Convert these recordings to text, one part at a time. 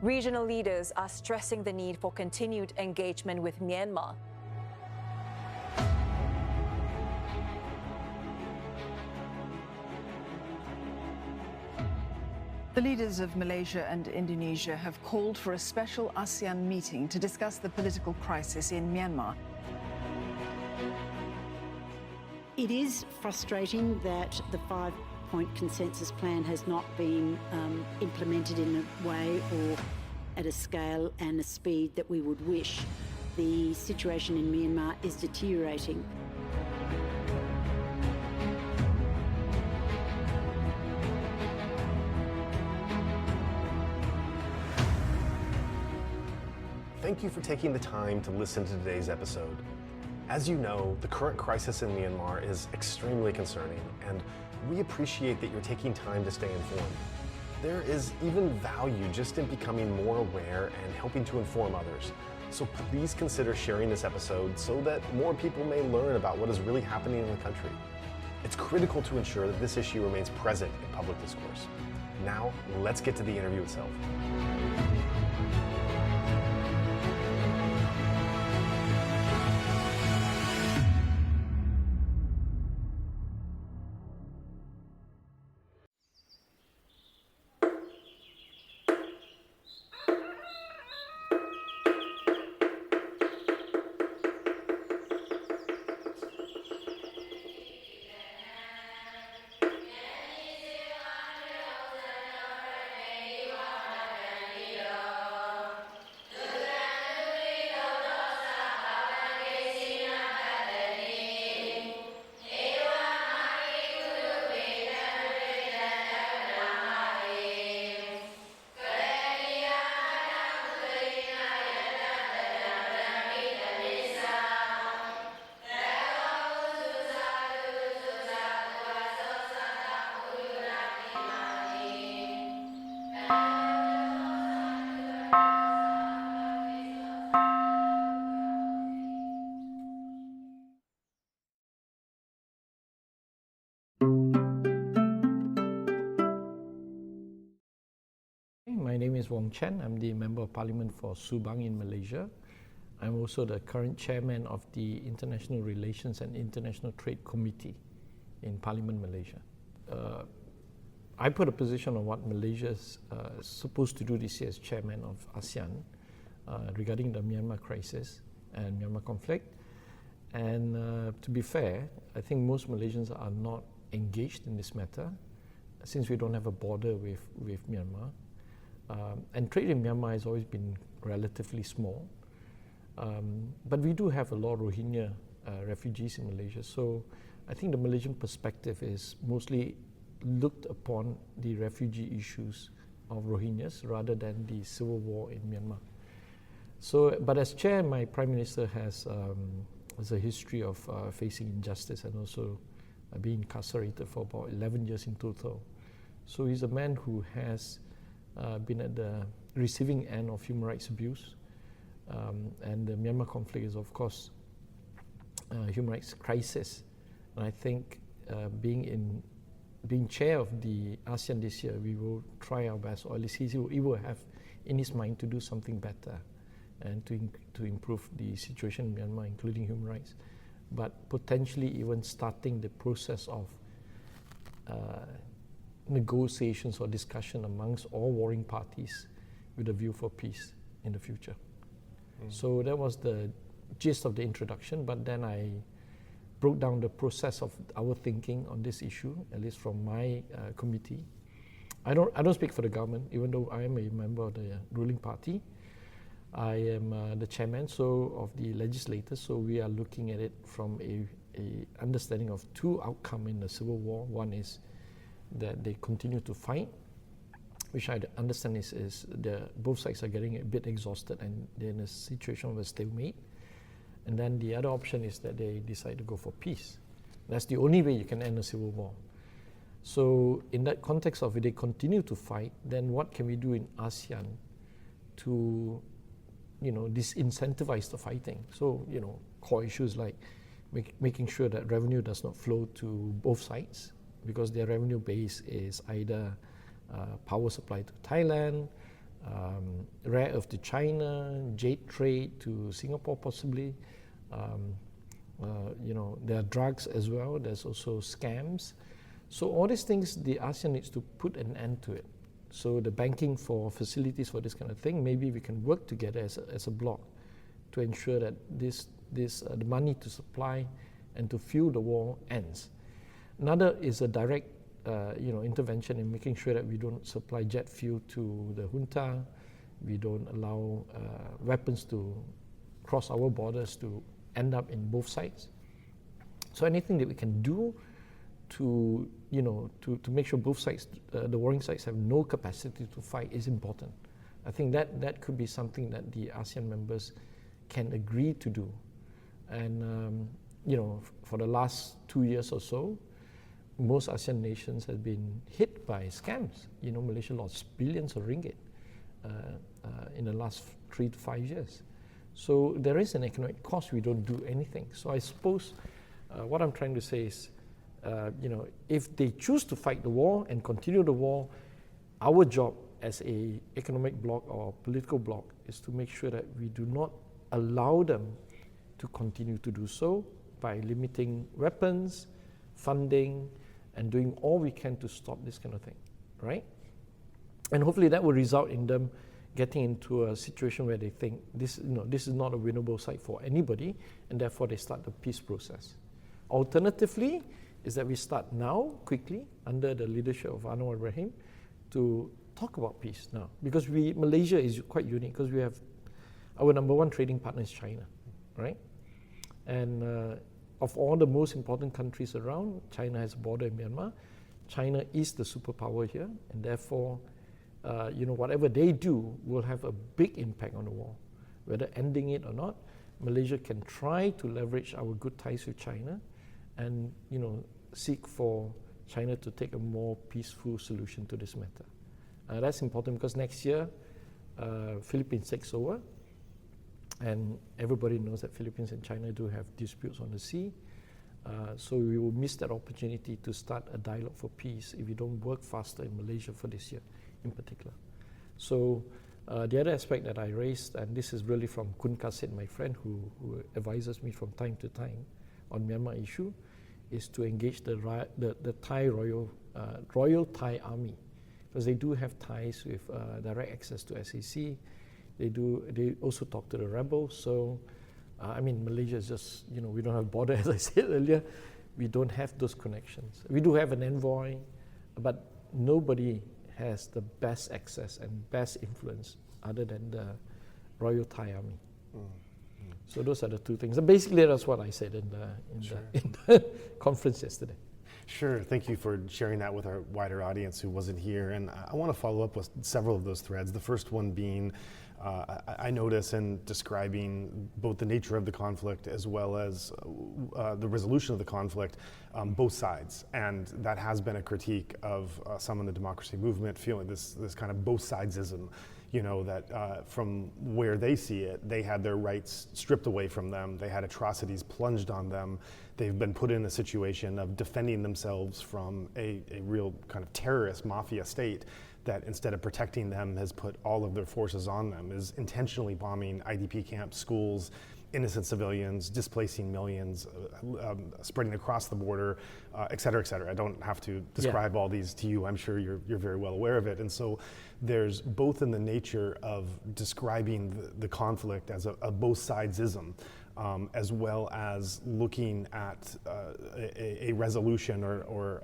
Regional leaders are stressing the need for continued engagement with Myanmar. The leaders of Malaysia and Indonesia have called for a special ASEAN meeting to discuss the political crisis in Myanmar. It is frustrating that the five-point consensus plan has not been implemented in a way or at a scale and a speed that we would wish. The situation in Myanmar is deteriorating. Thank you for taking the time to listen to today's episode. As you know, the current crisis in Myanmar is extremely concerning, and we appreciate that you're taking time to stay informed. There is even value just in becoming more aware and helping to inform others. So please consider sharing this episode so that more people may learn about what is really happening in the country. It's critical to ensure that this issue remains present in public discourse. Now, let's get to the interview itself. My name is Wong Chen. I'm the Member of Parliament for Subang in Malaysia. I'm also the current chairman of the International Relations and International Trade Committee in Parliament Malaysia. I put a position on what Malaysia is supposed to do this year as chairman of ASEAN regarding the Myanmar crisis and Myanmar conflict. And to be fair, I think most Malaysians are not engaged in this matter since we don't have a border with Myanmar. And trade in Myanmar has always been relatively small. But we do have a lot of Rohingya refugees in Malaysia. So I think the Malaysian perspective is mostly looked upon the refugee issues of Rohingyas rather than the civil war in Myanmar. So, but as chair, my Prime Minister has a history of facing injustice and also being incarcerated for about 11 years in total. So he's a man who has been at the receiving end of human rights abuse, and the Myanmar conflict is, of course, a human rights crisis. And I think being chair of the ASEAN this year, we will try our best, or at least he will have in his mind to do something better and to improve the situation in Myanmar, including human rights, but potentially even starting the process of negotiations or discussion amongst all warring parties with a view for peace in the future. So that was the gist of the introduction, but then I broke down the process of our thinking on this issue, at least from my committee. I don't speak for the government, even though I am a member of the ruling party. I am the chairman of the legislators, so we are looking at it from a understanding of two outcomes in the civil war. One is that they continue to fight, which I understand is both sides are getting a bit exhausted and they're in a situation of a stalemate. And then the other option is that they decide to go for peace. That's the only way you can end a civil war. So in that context of if they continue to fight, then what can we do in ASEAN to disincentivize the fighting? So, core issues like making sure that revenue does not flow to both sides, because their revenue base is either power supply to Thailand, rare earth to China, jade trade to Singapore possibly. There are drugs as well. There's also scams. So all these things, the ASEAN needs to put an end to it. So the banking for facilities for this kind of thing, maybe we can work together as a bloc to ensure that the money to supply and to fuel the war ends. Another is a direct intervention in making sure that we don't supply jet fuel to the junta, we don't allow weapons to cross our borders to end up in both sides. So anything that we can do to make sure both sides, the warring sides, have no capacity to fight is important. I think that could be something that the ASEAN members can agree to do. And for the last 2 years or so, most ASEAN nations have been hit by scams. Malaysia lost billions of ringgit in the last 3 to 5 years. So there is an economic cost. We don't do anything. So I suppose what I'm trying to say is, if they choose to fight the war and continue the war, our job as a economic bloc or political bloc is to make sure that we do not allow them to continue to do so by limiting weapons, funding, and doing all we can to stop this kind of thing, right? And hopefully that will result in them getting into a situation where they think this is not a winnable site for anybody, and therefore they start the peace process. Alternatively, is that we start now, quickly, under the leadership of Anwar Ibrahim, to talk about peace now. Because Malaysia is quite unique, because we have our number one trading partner is China, right? And of all the most important countries around, China has a border in Myanmar. China is the superpower here, and therefore, whatever they do will have a big impact on the war. Whether ending it or not, Malaysia can try to leverage our good ties with China and seek for China to take a more peaceful solution to this matter. That's important because next year, Philippines takes over, and everybody knows that Philippines and China do have disputes on the sea. So we will miss that opportunity to start a dialogue for peace if we don't work faster in Malaysia for this year in particular. So the other aspect that I raised, and this is really from Kun Kasit, my friend who advises me from time to time on Myanmar issue, is to engage the Thai Royal Thai Army, because they do have ties with direct access to SAC. They also talk to the rebels. So Malaysia is just, we don't have a border, as I said earlier. We don't have those connections. We do have an envoy, but nobody has the best access and best influence other than the Royal Thai Army. Mm-hmm. So those are the two things. And basically, that's what I said in the conference yesterday. Sure. Thank you for sharing that with our wider audience who wasn't here. And I want to follow up with several of those threads. The first one being, I notice in describing both the nature of the conflict as well as the resolution of the conflict, both sides. And that has been a critique of some in the democracy movement, feeling this kind of both sidesism. That from where they see it, they had their rights stripped away from them. They had atrocities plunged on them. They've been put in a situation of defending themselves from a real kind of terrorist mafia state that, instead of protecting them, has put all of their forces on them, is intentionally bombing IDP camps, schools, innocent civilians, displacing millions, spreading across the border, et cetera, et cetera. I don't have to describe all these to you. I'm sure you're very well aware of it. And so there's both in the nature of describing the conflict as a both sidesism, as well as looking at a resolution or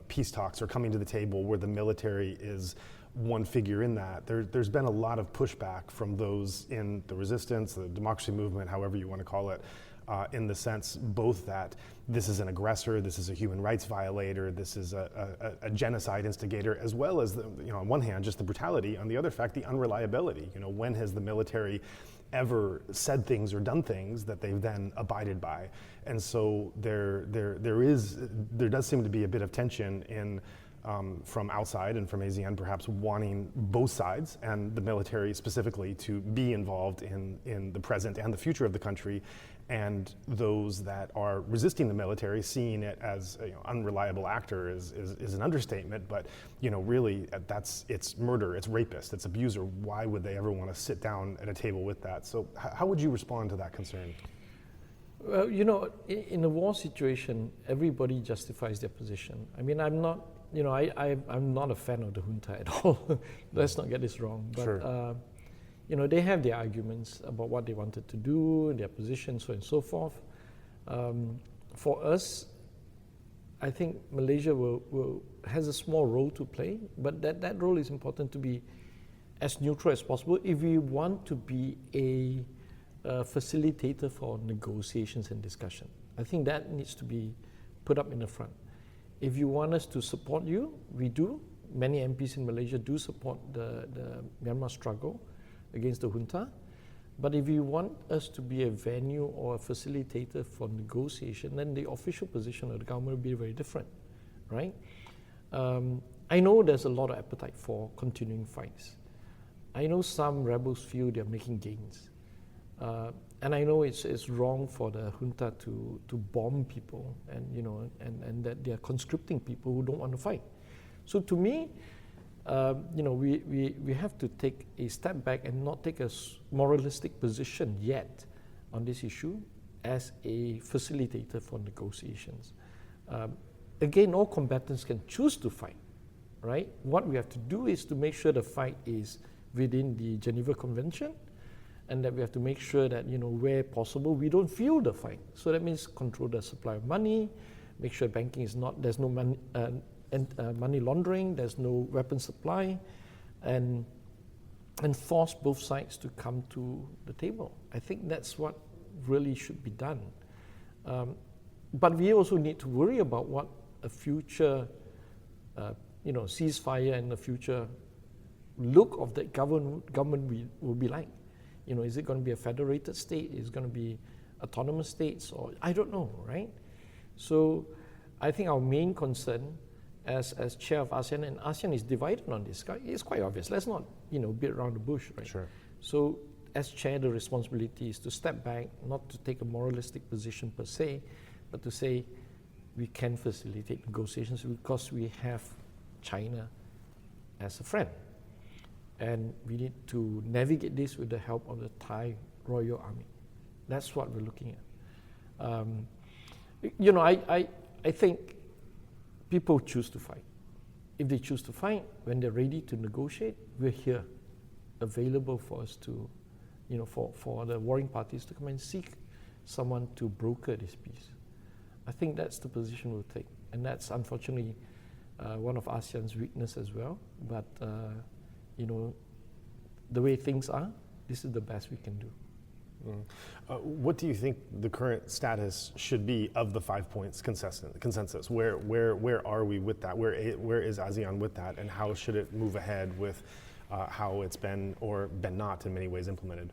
peace talks or coming to the table where the military is one figure in that. There's been a lot of pushback from those in the resistance, the democracy movement, however you want to call it, in the sense both that this is an aggressor, this is a human rights violator, this is a genocide instigator, as well as, on one hand, just the brutality, on the other fact, the unreliability. When has the military ever said things or done things that they've then abided by? And so there does seem to be a bit of tension in from outside and from ASEAN perhaps wanting both sides and the military specifically to be involved in the present and the future of the country, and those that are resisting the military, seeing it as an unreliable actor is an understatement, but really it's murder, it's rapist, it's abuser. Why would they ever want to sit down at a table with that? So how would you respond to that concern? Well, in a war situation, everybody justifies their position. I mean, I'm not, I'm not a fan of the junta at all. Let's not get this wrong. But, sure. They have their arguments about what they wanted to do, their position, so on and so forth. For us, I think Malaysia has a small role to play, but that role is important to be as neutral as possible if we want to be a facilitator for negotiations and discussion. I think that needs to be put up in the front. If you want us to support you, we do. Many MPs in Malaysia do support the Myanmar struggle against the junta. But if you want us to be a venue or a facilitator for negotiation, then the official position of the government will be very different, right? I know there's a lot of appetite for continuing fights. I know some rebels feel they're making gains. And I know it's wrong for the junta to bomb people and that they're conscripting people who don't want to fight. So to me, we have to take a step back and not take a moralistic position yet on this issue as a facilitator for negotiations. Again, all combatants can choose to fight, right? What we have to do is to make sure the fight is within the Geneva Convention, and that we have to make sure that, where possible, we don't fuel the fight. So that means control the supply of money, make sure banking is not, there's no money, money laundering, there's no weapon supply, and force both sides to come to the table. I think that's what really should be done. But we also need to worry about what a future, ceasefire and the future look of the government will be like. Is it going to be a federated state? Is it going to be autonomous states? Or I don't know, right? So I think our main concern as chair of ASEAN, and ASEAN is divided on this, it's quite obvious. Let's not, beat around the bush, right? Sure. So as chair, the responsibility is to step back, not to take a moralistic position per se, but to say we can facilitate negotiations because we have China as a friend. And we need to navigate this with the help of the Thai Royal Army. That's what we're looking at. I think people choose to fight. If they choose to fight, when they're ready to negotiate, we're here, available for us to, for the warring parties to come and seek someone to broker this peace. I think that's the position we'll take. And that's unfortunately one of ASEAN's weakness as well. But the way things are, this is the best we can do. What do you think the current status should be of the 5 points consensus? Where are we with that? Where is ASEAN with that? And how should it move ahead with how it's been or been not in many ways implemented?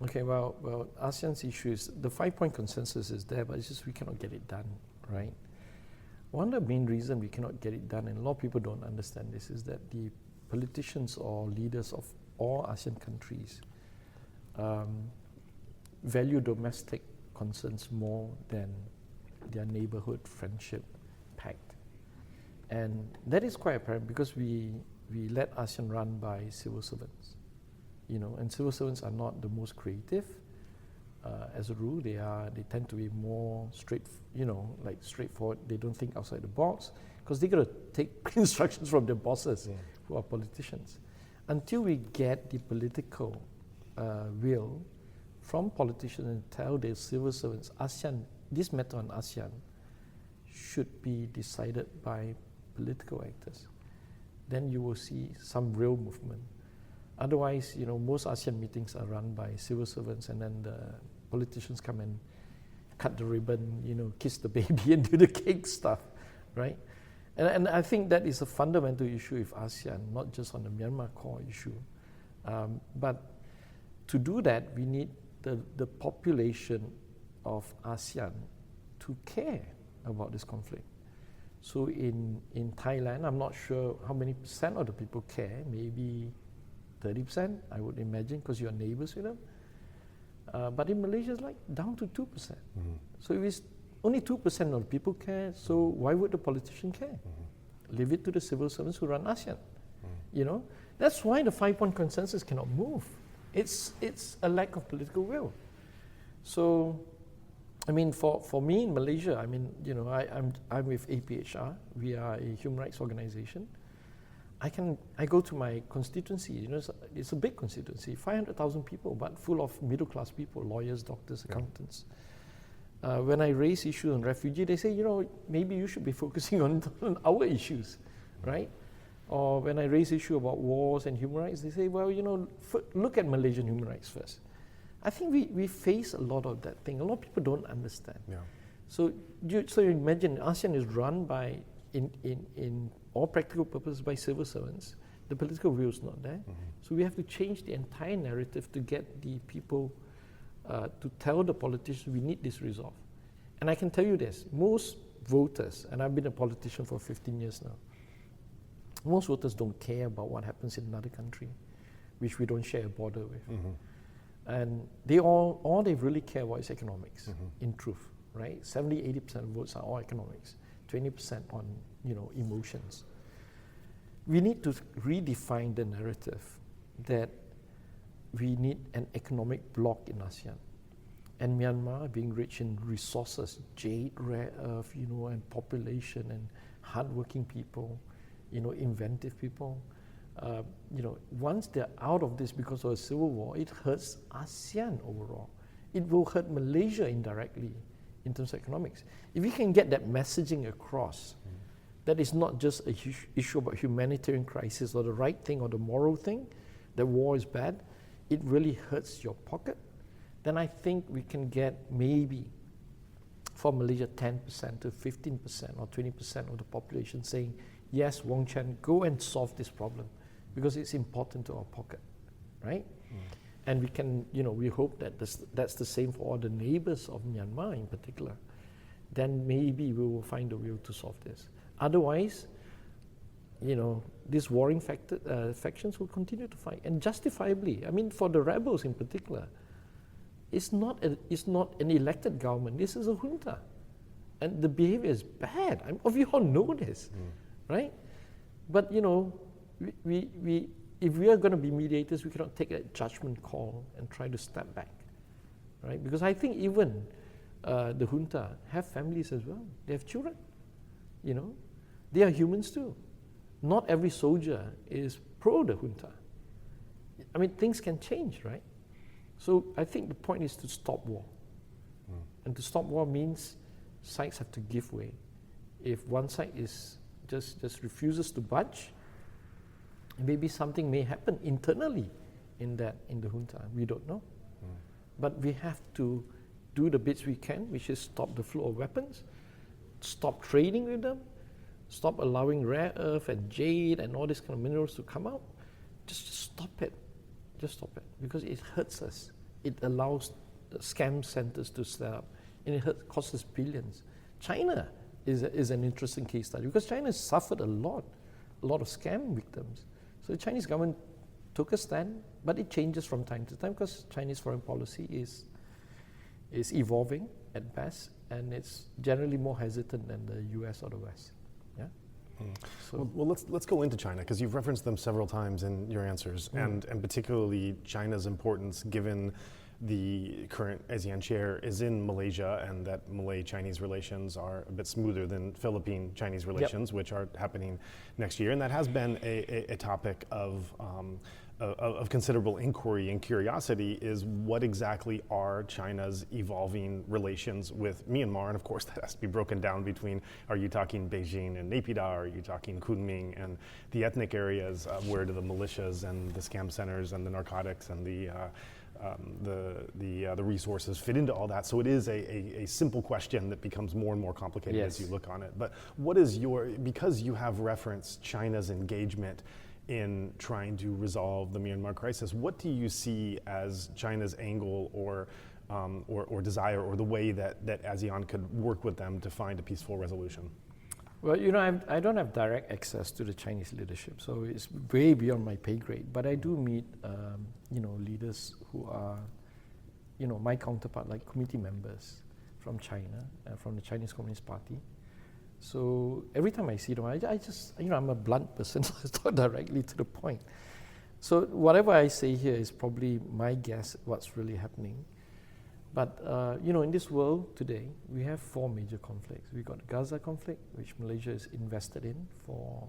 Okay, well, ASEAN's issue is the 5 point consensus is there, but it's just we cannot get it done, right? One of the main reasons we cannot get it done, and a lot of people don't understand this, is that the politicians or leaders of all ASEAN countries value domestic concerns more than their neighborhood friendship pact. And that is quite apparent because we let ASEAN run by civil servants, and civil servants are not the most creative. As a rule, they tend to be more straightforward. They don't think outside the box because they got to take instructions from their bosses, who are politicians. Until we get the political will from politicians and tell their civil servants, ASEAN, this matter on ASEAN should be decided by political actors, then you will see some real movement. Otherwise, most ASEAN meetings are run by civil servants, and then the politicians come and cut the ribbon, kiss the baby and do the cake stuff, right? And I think that is a fundamental issue with ASEAN, not just on the Myanmar core issue. But to do that, we need the population of ASEAN to care about this conflict. So in Thailand, I'm not sure how many percent of the people care, maybe 30%, I would imagine, because you're neighbors with them. But in Malaysia, it's like down to 2%. So if it's only 2% of the people care, so why would the politician care? Leave it to the civil servants who run ASEAN. You know, that's why the 5-point consensus cannot move. It's a lack of political will. So, I mean, for me in Malaysia, I mean, you know, I'm with APHR. We are a human rights organization. I go to my constituency. You know, it's a big constituency, 500,000 people, but full of middle-class people, lawyers, doctors, accountants. When I raise issues on refugee, they say, you know, maybe you should be focusing on our issues, right? Or when I raise issue about wars and human rights, they say, well, you know, look at Malaysian human rights first. I think we face a lot of that thing. A lot of people don't understand. Yeah. So you imagine ASEAN is run by, in all practical purposes, by civil servants. The political will is not there. So we have to change the entire narrative to get the people to tell the politicians we need this resolve. And I can tell you this, most voters, and I've been a politician for 15 years now, most voters don't care about what happens in another country, which we don't share a border with. And they all they really care about is economics, in truth, right? 70-80% of votes are all economics, 20% on, you know, emotions. We need to redefine the narrative that we need an economic bloc in ASEAN. And Myanmar, being rich in resources, jade, rare earth, you know, and population and hardworking people, you know, inventive people, you know, once they're out of this because of a civil war, it hurts ASEAN overall. It will hurt Malaysia indirectly in terms of economics. If we can get that messaging across, that is not just a issue about humanitarian crisis or the right thing or the moral thing, that war is bad, it really hurts your pocket, then I think we can get maybe for Malaysia 10% to 15% or 20% of the population saying, yes, Wong Chen, go and solve this problem because it's important to our pocket, right? And we can, you know, we hope that that's the same for all the neighbors of Myanmar in particular. Then maybe we will find a will to solve this. Otherwise, you know, these warring factions will continue to fight, and justifiably. I mean, for the rebels in particular, it's not an elected government. This is a junta, and the behavior is bad. We all know this, right? But you know, we if we are going to be mediators, we cannot take a judgment call and try to step back, right? Because I think even the junta have families as well. They have children, you know. They are humans too. Not every soldier is pro the junta. I mean, things can change, right? So I think the point is to stop war. And to stop war means sides have to give way. If one side is just refuses to budge, maybe something may happen internally in the junta. We don't know. But we have to do the bits we can, which is stop the flow of weapons, stop trading with them, stop allowing rare earth and jade and all these kind of minerals to come out. Just stop it. Just stop it. Because it hurts us. It allows the scam centers to set up. And it costs us billions. China is an interesting case study because China has suffered a lot of scam victims. So the Chinese government took a stand, but it changes from time to time because Chinese foreign policy is evolving at best, and it's generally more hesitant than the US or the West. Yeah. So well, let's go into China because you've referenced them several times in your answers, and particularly China's importance given the current ASEAN chair is in Malaysia, and that Malay-Chinese relations are a bit smoother than Philippine-Chinese relations, which are happening next year, and that has been a topic of considerable inquiry and curiosity is what exactly are China's evolving relations with Myanmar, and of course that has to be broken down between, are you talking Beijing and Naypyidaw, are you talking Kunming and the ethnic areas, where do the militias and the scam centers and the narcotics and the resources fit into all that? So it is a simple question that becomes more and more complicated as you look on it. But what is because you have referenced China's engagement in trying to resolve the Myanmar crisis, what do you see as China's angle or desire, or the way that ASEAN could work with them to find a peaceful resolution? Well, you know, I don't have direct access to the Chinese leadership, so it's way beyond my pay grade. But I do meet, you know, leaders who are, my counterpart, like committee members from China, from the Chinese Communist Party. So every time I see them, I just, I'm a blunt person, so I talk directly to the point. So whatever I say here is probably my guess what's really happening. But, in this world today, we have 4 major conflicts. We've got the Gaza conflict, which Malaysia is invested in for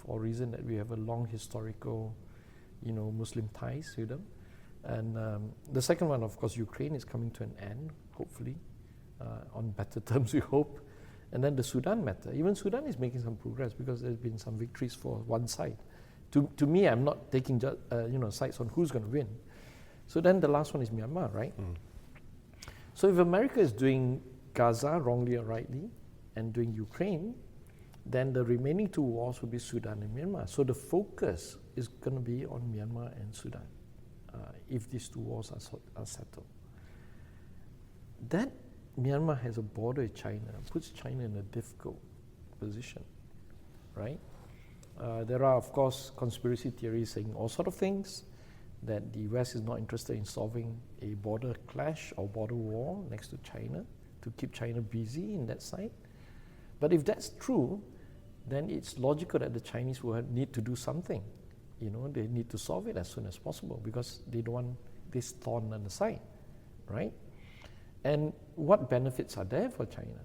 a reason that we have a long historical, Muslim ties with them. And the second one, of course, Ukraine is coming to an end, hopefully, on better terms, we hope. And then the Sudan matter. Even Sudan is making some progress because there's been some victories for one side. To me, I'm not taking sides on who's going to win. So then the last one is Myanmar, right? So if America is doing Gaza wrongly or rightly and doing Ukraine, then the remaining 2 wars will be Sudan and Myanmar. So the focus is going to be on Myanmar and Sudan if these 2 wars are settled. That Myanmar has a border with China, puts China in a difficult position, right? There are, of course, conspiracy theories saying all sort of things, that the West is not interested in solving a border clash or border war next to China to keep China busy in that side. But if that's true, then it's logical that the Chinese will need to do something. They need to solve it as soon as possible because they don't want this thorn on the side, right? And what benefits are there for China?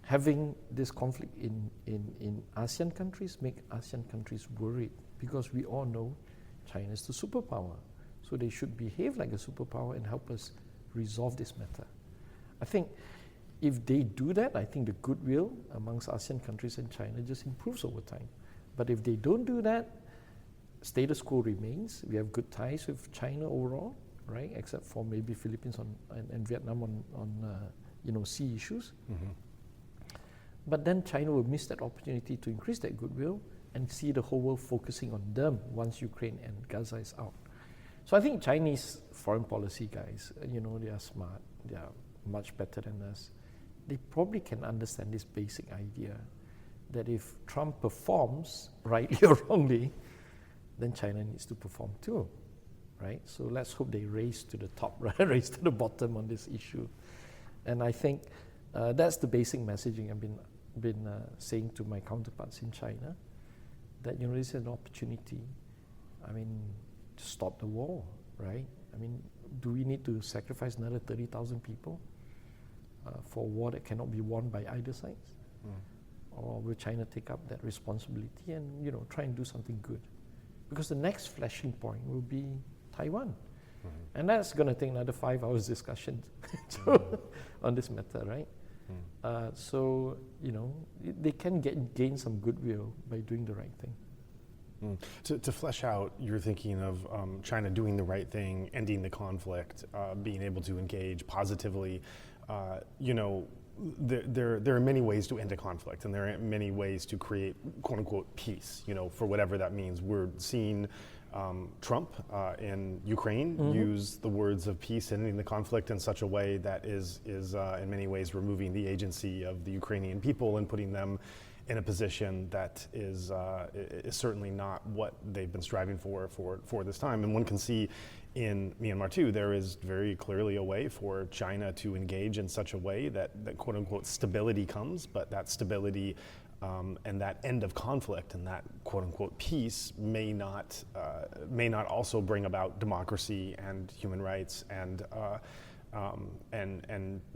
Having this conflict in ASEAN countries make ASEAN countries worried because we all know China is the superpower. So they should behave like a superpower and help us resolve this matter. I think if they do that, I think the goodwill amongst ASEAN countries and China just improves over time. But if they don't do that, status quo remains. We have good ties with China overall, right? Except for maybe Philippines and Vietnam on sea issues. But then China will miss that opportunity to increase that goodwill and see the whole world focusing on them once Ukraine and Gaza is out. So I think Chinese foreign policy guys, they are smart, they are much better than us. They probably can understand this basic idea that if Trump performs, rightly or wrongly, then China needs to perform too, right? So let's hope they race to the top, right? Race to the bottom on this issue. And I think that's the basic messaging I've been saying to my counterparts in China, that this is an opportunity, to stop the war, right? Do we need to sacrifice another 30,000 people for a war that cannot be won by either side? Or will China take up that responsibility and try and do something good? Because the next flashing point will be Taiwan. And that's going to take another 5 hours discussion on this matter, right? So, they can gain some goodwill by doing the right thing. To flesh out, you're thinking of China doing the right thing, ending the conflict, being able to engage positively. There are many ways to end a conflict, and there are many ways to create "quote unquote" peace. For whatever that means. We're seeing Trump in Ukraine use the words of peace and ending the conflict in such a way that is in many ways removing the agency of the Ukrainian people and putting them in a position that is certainly not what they've been striving for this time. And one can see in Myanmar too, there is very clearly a way for China to engage in such a way that quote unquote stability comes, but that stability and that end of conflict and that quote unquote peace may not also bring about democracy and human rights and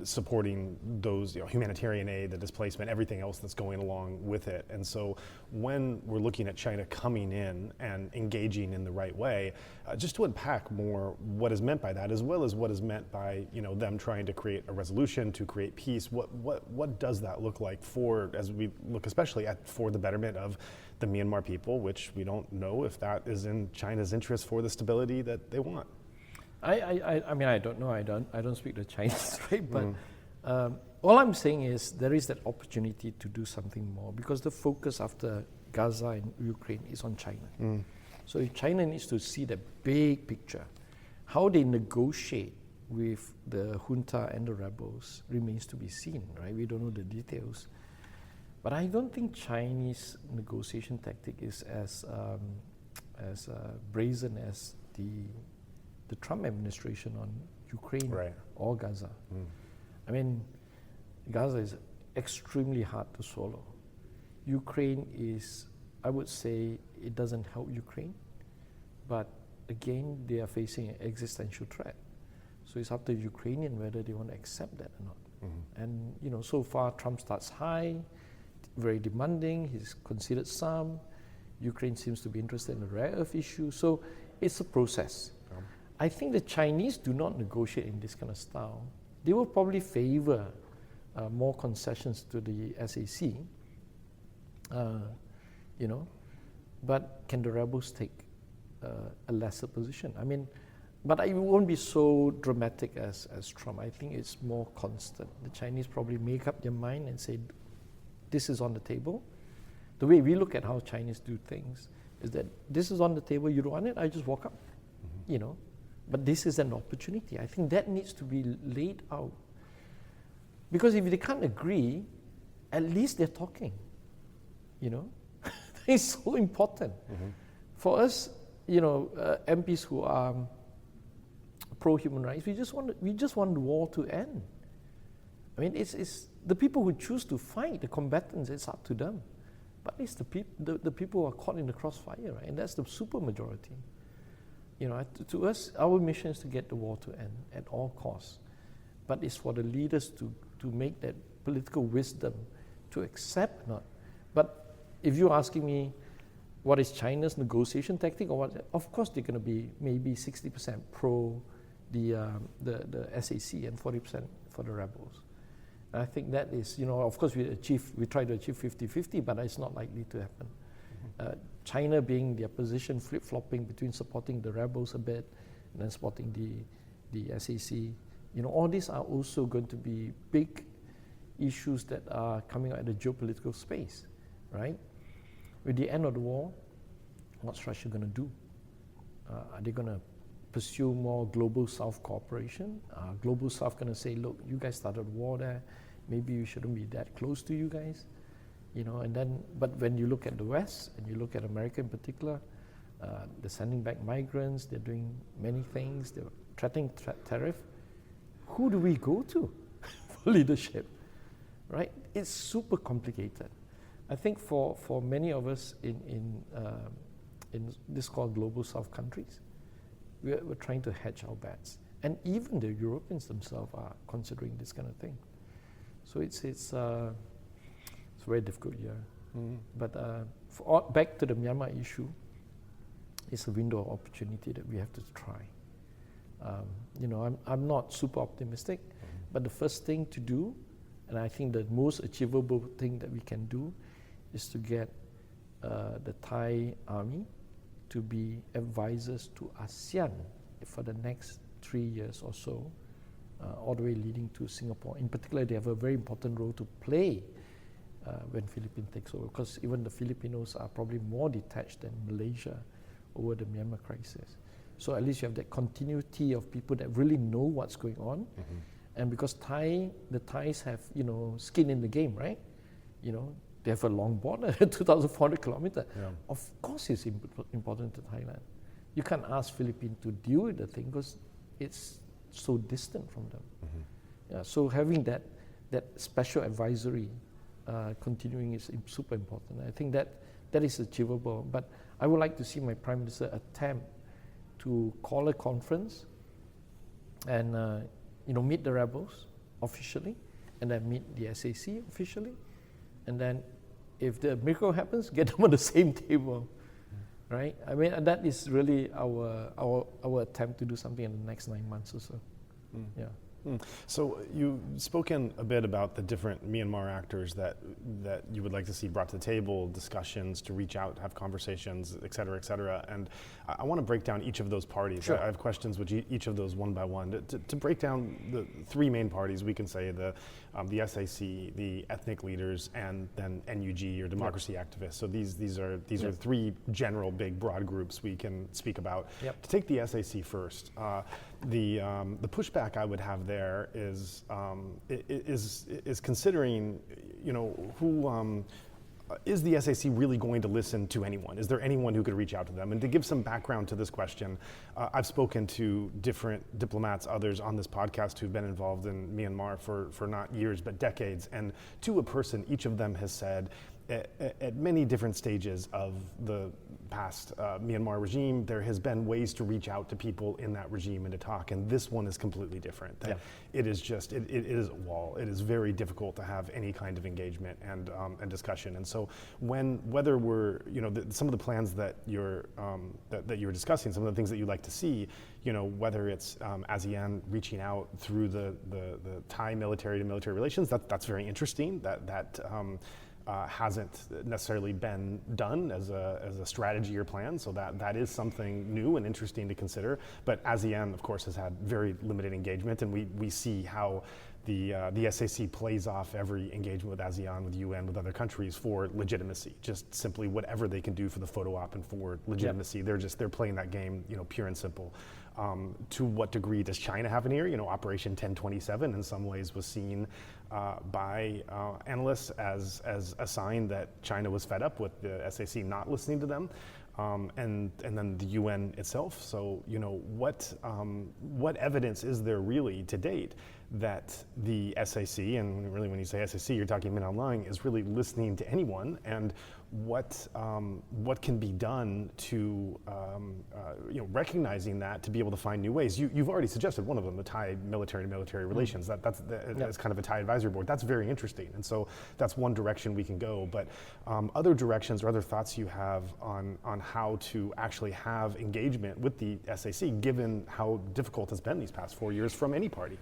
supporting those humanitarian aid, the displacement, everything else that's going along with it. And so when we're looking at China coming in and engaging in the right way, just to unpack more what is meant by that, as well as what is meant by them trying to create a resolution, to create peace, what does that look like as we look especially for the betterment of the Myanmar people, which we don't know if that is in China's interest for the stability that they want. I don't know. I don't speak the Chinese, right? But all I'm saying is there is that opportunity to do something more because the focus after Gaza and Ukraine is on China. So if China needs to see the big picture, how they negotiate with the junta and the rebels remains to be seen, right? We don't know the details. But I don't think Chinese negotiation tactic is as brazen as the the Trump administration on Ukraine Right. or Gaza. I mean, Gaza is extremely hard to swallow. Ukraine is, I would say, it doesn't help Ukraine, but again, they are facing an existential threat. So it's up to the Ukrainian whether they want to accept that or not. And you know, so far Trump starts high, very demanding. He's conceded some. Ukraine seems to be interested in the rare earth issue. So it's a process. I think the Chinese do not negotiate in this kind of style. They will probably favor more concessions to the SAC, you know, but can the rebels take a lesser position? I mean, but it won't be so dramatic as Trump. I think it's more constant. The Chinese probably make up their mind and say, this is on the table. The way we look at how Chinese do things is that this is on the table, you don't want it, I just walk up, you know. But this is an opportunity. I think that needs to be laid out. Because if they can't agree, at least they're talking, you know. It's so important. For us, you know, MPs who are pro-human rights, we just want the war to end. I mean, it's the people who choose to fight, the combatants, it's up to them. But it's the people who are caught in the crossfire, right? And that's the super majority. You know, to us, our mission is to get the war to end at all costs. But it's for the leaders to make that political wisdom to accept not. But if you're asking me, what is China's negotiation tactic or what? Of course, they're going to be maybe 60% pro the SAC and 40% for the rebels. And I think that is, you know, of course we try to achieve 50-50, but it's not likely to happen. China being their position flip-flopping between supporting the rebels a bit and then supporting the SAC, you know, all these are also going to be big issues that are coming out of the geopolitical space, right? With the end of the war, what's Russia going to do? Are they going to pursue more global South cooperation? Global South going to say, look, you guys started a war there, maybe we shouldn't be that close to you guys, you know? And then, but when you look at the West and you look at America in particular, they're sending back migrants, they're doing many things, they're threatening tariff. Who do we go to for leadership, right? It's super complicated. I think for many of us in this called global South countries, we're trying to hedge our bets. And even the Europeans themselves are considering this kind of thing. So it's a very difficult year. But back to the Myanmar issue, it's a window of opportunity that we have to try. You know, I'm not super optimistic, but the first thing to do, and I think the most achievable thing that we can do, is to get the Thai army to be advisors to ASEAN for the next 3 years or so, all the way leading to Singapore. In particular, they have a very important role to play when Philippines takes over, because even the Filipinos are probably more detached than Malaysia over the Myanmar crisis. So at least you have that continuity of people that really know what's going on. And because the Thais have, you know, skin in the game, right? You know, they have a long border, 2,400 kilometers. Of course it's important to Thailand. You can't ask Philippines to deal with the thing because it's so distant from them. Yeah, so having that special advisory continuing is super important. I think that is achievable. But I would like to see my Prime Minister attempt to call a conference and you know, meet the rebels officially, and then meet the SAC officially, and then if the miracle happens, get them on the same table, right? I mean, that is really our attempt to do something in the next 9 months or so. Yeah. So you've spoken a bit about the different Myanmar actors that you would like to see brought to the table, discussions, to reach out, have conversations, et cetera, and I want to break down each of those parties. Sure. I have questions with each of those one by one. To break down the three main parties, we can say the SAC, the ethnic leaders, and then NUG, or democracy activists. So these are three general, big, broad groups we can speak about. To take the SAC first, the pushback I would have there is considering, you know, who is the SAC really going to listen to anyone? Is there anyone who could reach out to them? And to give some background to this question, I've spoken to different diplomats, others on this podcast who've been involved in Myanmar for not years, but decades. And to a person, each of them has said, at many different stages of the past Myanmar regime, there has been ways to reach out to people in that regime and to talk, and this one is completely different. Yeah. It is just, it is a wall. It is very difficult to have any kind of engagement and discussion. And so whether we're, some of the plans that you're discussing, some of the things that you'd like to see, whether it's ASEAN reaching out through the Thai military to military relations, that's very interesting. That hasn't necessarily been done as a strategy or plan, so that is something new and interesting to consider. But ASEAN, of course, has had very limited engagement, and we see how the SAC plays off every engagement with ASEAN, with UN, with other countries for legitimacy, just simply whatever they can do for the photo op and for legitimacy. Yep. They're playing that game, pure and simple. To what degree does China have an ear? Operation 1027 in some ways was seen by analysts as a sign that China was fed up with the SAC not listening to them, and then the UN itself. So what evidence is there really to date that the SAC, and really when you say SAC, you're talking Min Aung Hlaing, is really listening to anyone, and what can be done to recognizing that, to be able to find new ways. You've already suggested one of them, the Thai military to military relations. That's kind of a Thai advisory board. That's very interesting, and so that's one direction we can go. But other directions or other thoughts you have on how to actually have engagement with the SAC, given how difficult it's been these past 4 years from any party.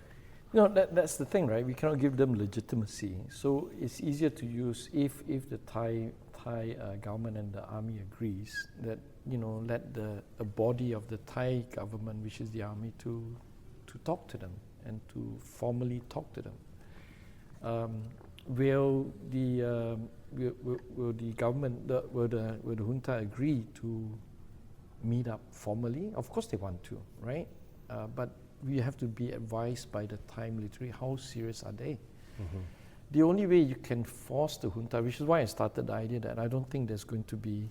That's the thing, right? We cannot give them legitimacy. So it's easier to use if the Thai government and the army agrees that let the body of the Thai government, which is the army, to talk to them and to formally talk to them. Will the government, will the junta agree to meet up formally? Of course they want to, right? But we have to be advised by the Thai military, how serious are they? Mm-hmm. The only way you can force the junta, which is why I started the idea that I don't think there's going to be,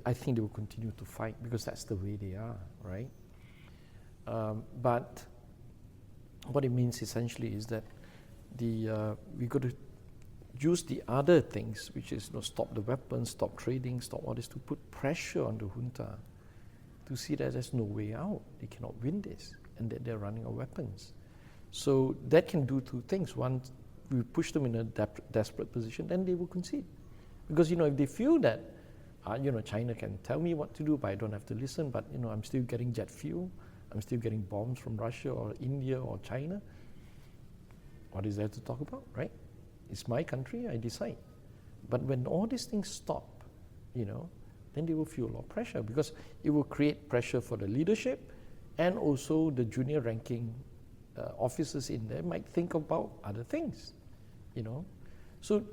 I think they will continue to fight because that's the way they are, right? But what it means essentially is that we got to use the other things, which is stop the weapons, stop trading, stop all this, to put pressure on the junta to see that there's no way out. They cannot win this, and that they're running out of weapons. So that can do two things. One, we push them in a desperate position, then they will concede. Because if they feel that China can tell me what to do, but I don't have to listen, but I'm still getting jet fuel, I'm still getting bombs from Russia or India or China, what is there to talk about, right? It's my country, I decide. But when all these things stop, then they will feel a lot of pressure, because it will create pressure for the leadership, and also the junior ranking officers in there might think about other things, So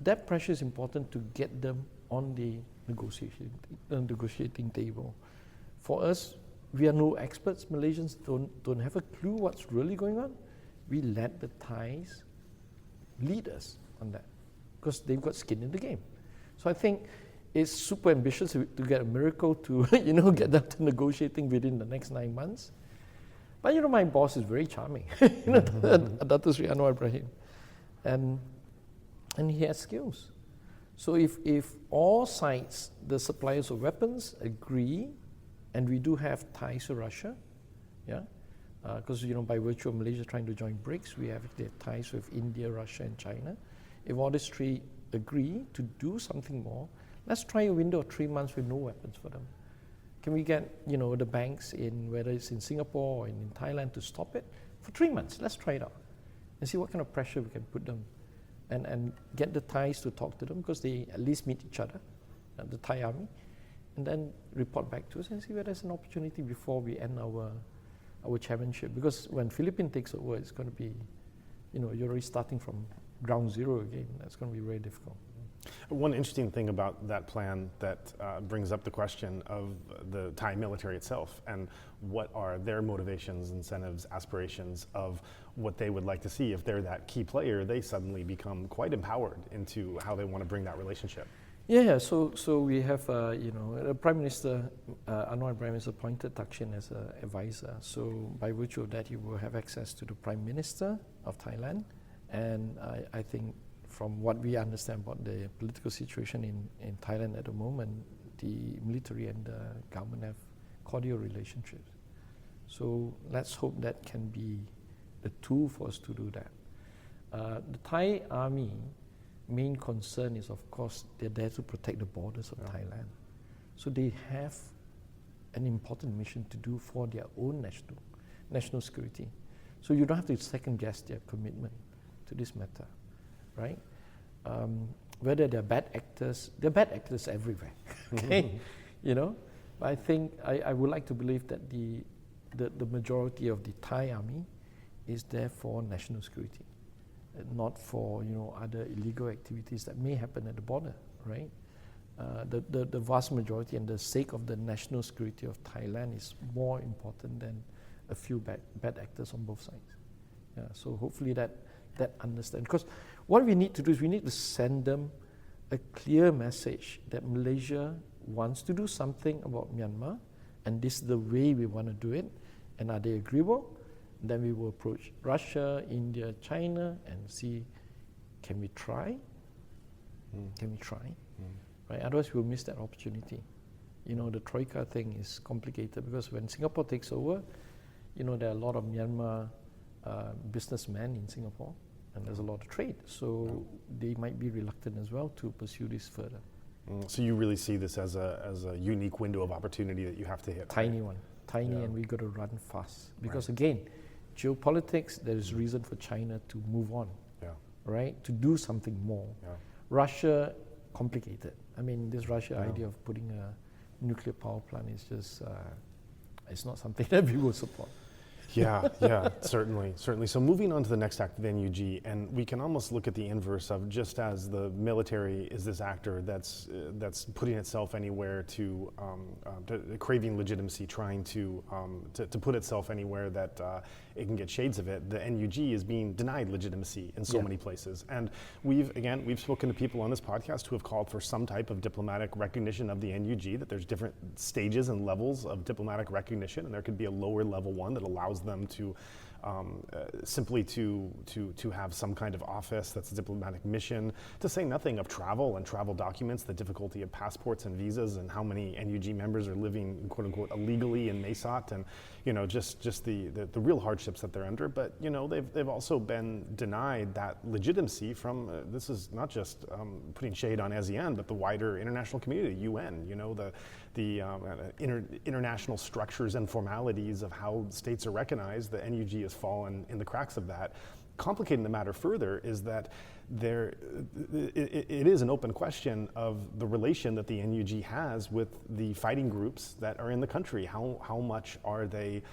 that pressure is important to get them on the negotiating table. For us, we are no experts. Malaysians don't have a clue what's really going on. We let the Thais lead us on that, because they've got skin in the game. So I think it's super ambitious to get a miracle to get them to negotiating within the next 9 months. But my boss is very charming, Dato Sri Anwar Ibrahim, and he has skills. So if all sides, the suppliers of weapons, agree, and we do have ties to Russia, because by virtue of Malaysia trying to join BRICS, we have ties with India, Russia, and China. If all these three agree to do something more, let's try a window of 3 months with no weapons for them. Can we get the banks in, whether it's in Singapore or in Thailand, to stop it for 3 months? Let's try it out and see what kind of pressure we can put them, and get the Thais to talk to them, because they at least meet each other, the Thai army, and then report back to us and see whether there's an opportunity before we end our chairmanship. Because when Philippines takes over, it's going to be, you're already starting from ground zero again. That's going to be very difficult. One interesting thing about that plan that brings up the question of the Thai military itself and what are their motivations, incentives, aspirations of what they would like to see. If they're that key player, they suddenly become quite empowered into how they want to bring that relationship. Yeah, so we have, the Prime Minister, Anwar Prime Minister appointed Thaksin as an advisor. So by virtue of that, he will have access to the Prime Minister of Thailand. And I think from what we understand about the political situation in Thailand at the moment, the military and the government have cordial relationships. So let's hope that can be the tool for us to do that. The Thai army main concern is, of course, they're there to protect the borders of Thailand. So they have an important mission to do for their own national security. So you don't have to second guess their commitment to this matter, right? Whether they're bad actors everywhere, okay? But I think I would like to believe that the majority of the Thai army is there for national security, not for other illegal activities that may happen at the border, right? The vast majority and the sake of the national security of Thailand is more important than a few bad actors on both sides. Yeah, so hopefully that understand, because what we need to do is we need to send them a clear message that Malaysia wants to do something about Myanmar, and this is the way we want to do it, and are they agreeable? Then we will approach Russia, India, China, and see, can we try? Can we try? Right? Otherwise, we'll miss that opportunity. The Troika thing is complicated because when Singapore takes over, there are a lot of Myanmar businessmen in Singapore, and there's a lot of trade. So they might be reluctant as well to pursue this further. So you really see this as a unique window of opportunity that you have to hit. Tiny one, and we got to run fast. Because again, geopolitics, there is reason for China to move on, right? To do something more. Russia, complicated. I mean, this Russia idea of putting a nuclear power plant is just, it's not something that we will support. Certainly. So moving on to the next act of NUG, and we can almost look at the inverse of just as the military is this actor that's putting itself anywhere to craving legitimacy, trying to put itself anywhere that it can get shades of it. The NUG is being denied legitimacy in so many places, and we've spoken to people on this podcast who have called for some type of diplomatic recognition of the NUG. That there's different stages and levels of diplomatic recognition, and there could be a lower level one that allows them to simply to have some kind of office that's a diplomatic mission, to say nothing of travel and travel documents, the difficulty of passports and visas, and how many NUG members are living quote unquote illegally in Mesot, and just the real hardships that they're under. But they've also been denied that legitimacy from this is not just putting shade on ASEAN, but the wider international community, UN. The international structures and formalities of how states are recognized. The NUG has fallen in the cracks of that. Complicating the matter further is that it is an open question of the relation that the NUG has with the fighting groups that are in the country. How much are they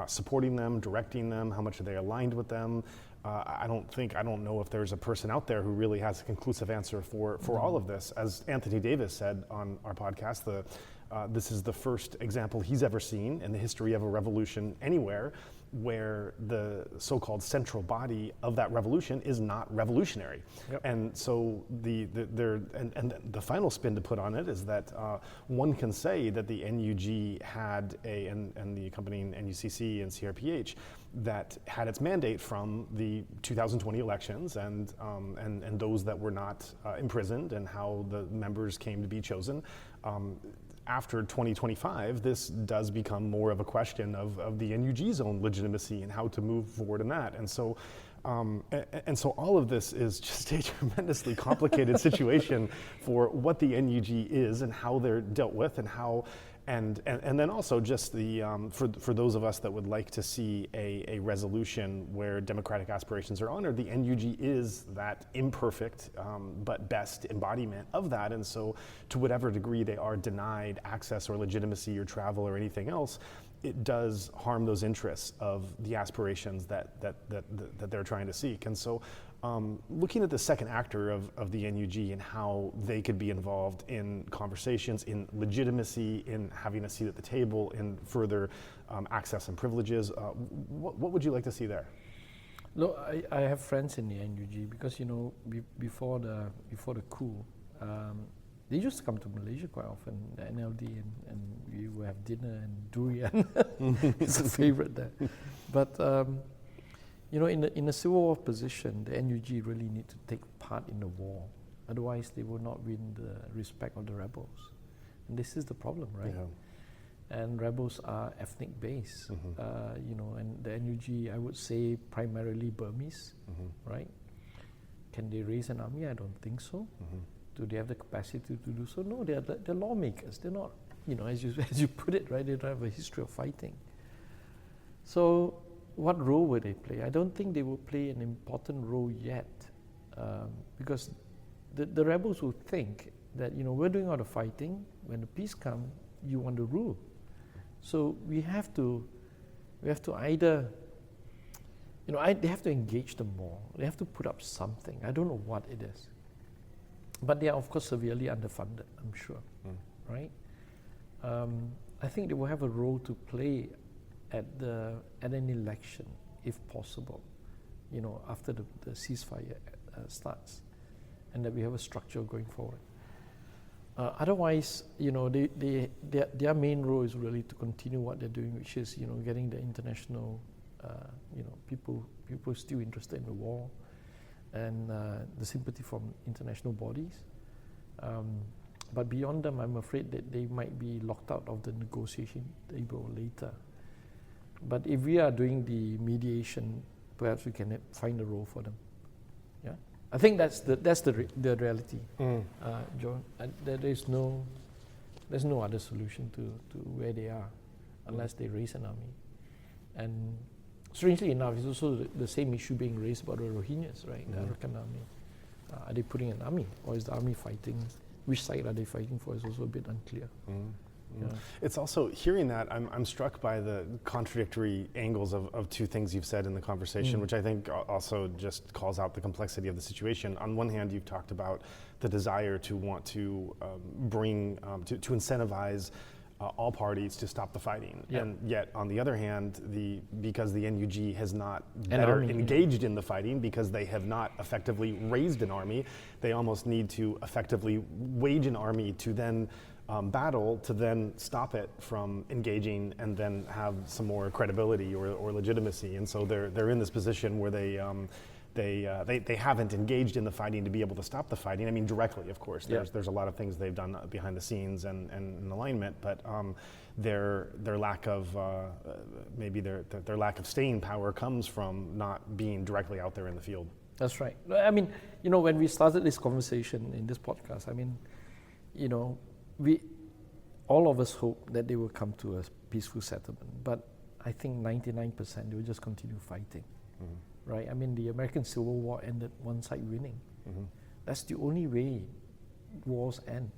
supporting them, directing them? How much are they aligned with them? I don't know if there's a person out there who really has a conclusive answer for all of this. As Anthony Davis said on our podcast, this is the first example he's ever seen in the history of a revolution anywhere where the so-called central body of that revolution is not revolutionary. And so the final spin to put on it is that one can say that the NUG had and the accompanying NUCC and CRPH that had its mandate from the 2020 elections and those that were not imprisoned and how the members came to be chosen. After 2025, this does become more of a question of the NUG's own legitimacy and how to move forward in that. And so all of this is just a tremendously complicated situation for what the NUG is and how they're dealt with and how. And then also just for those of us that would like to see a resolution where democratic aspirations are honored, the NUG is that imperfect but best embodiment of that. And so to whatever degree they are denied access or legitimacy or travel or anything else, it does harm those interests of the aspirations that they're trying to seek. And so Looking at the second actor of the NUG and how they could be involved in conversations, in legitimacy, in having a seat at the table, in further access and privileges, what would you like to see there? Look, I have friends in the NUG because, you know, before the coup, they used to come to Malaysia quite often, the NLD, and we would have dinner and durian. It's a favorite there. But you know, in a civil war position, the NUG really need to take part in the war. Otherwise, they will not win the respect of the rebels. And this is the problem, right? Yeah. And rebels are ethnic based, you know, and the NUG, I would say, primarily Burmese, right? Can they raise an army? I don't think so. Do they have the capacity to do so? No, they're lawmakers. They're not, you know, as you put it, right? They don't have a history of fighting. So, what role will they play? I don't think they will play an important role yet, because the rebels will think that, you know, we're doing all the fighting. When the peace comes, you want to rule. So we have to either, you know, they have to engage them more. They have to put up something. I don't know what it is, but they are of course severely underfunded, I'm sure, right? I think they will have a role to play at an election, if possible, you know, after the ceasefire starts, and that we have a structure going forward. Otherwise, you know, their main role is really to continue what they're doing, which is, you know, getting the international, you know, people still interested in the war, and the sympathy from international bodies. But beyond them, I'm afraid that they might be locked out of the negotiation table later. But if we are doing the mediation, perhaps we can find a role for them. Yeah, I think that's the reality, John. There's no other solution to where they are, unless they raise an army. And strangely enough, it's also the same issue being raised about the Rohingyas, right? The Arakan army. Are they putting an army, or is the army fighting? Which side are they fighting for is also a bit unclear. Yeah. It's also, hearing that, I'm struck by the contradictory angles of two things you've said in the conversation, which I think also just calls out the complexity of the situation. On one hand, you've talked about the desire to want to bring, to incentivize all parties to stop the fighting. Yep. And yet, on the other hand, because the NUG has not better engaged in the fighting, because they have not effectively raised an army, they almost need to effectively wage an army to then battle, to then stop it from engaging and then have some more credibility or legitimacy. And so they're in this position where they haven't engaged in the fighting to be able to stop the fighting. I mean, directly, of course. There's a lot of things they've done behind the scenes and in alignment, but their lack of maybe their lack of staying power comes from not being directly out there in the field. That's right. I mean, you know, when we started this conversation in this podcast, I mean, you know, all of us hope that they will come to a peaceful settlement, but I think 99% they will just continue fighting, right? I mean, the American Civil War ended one side winning. That's the only way wars end,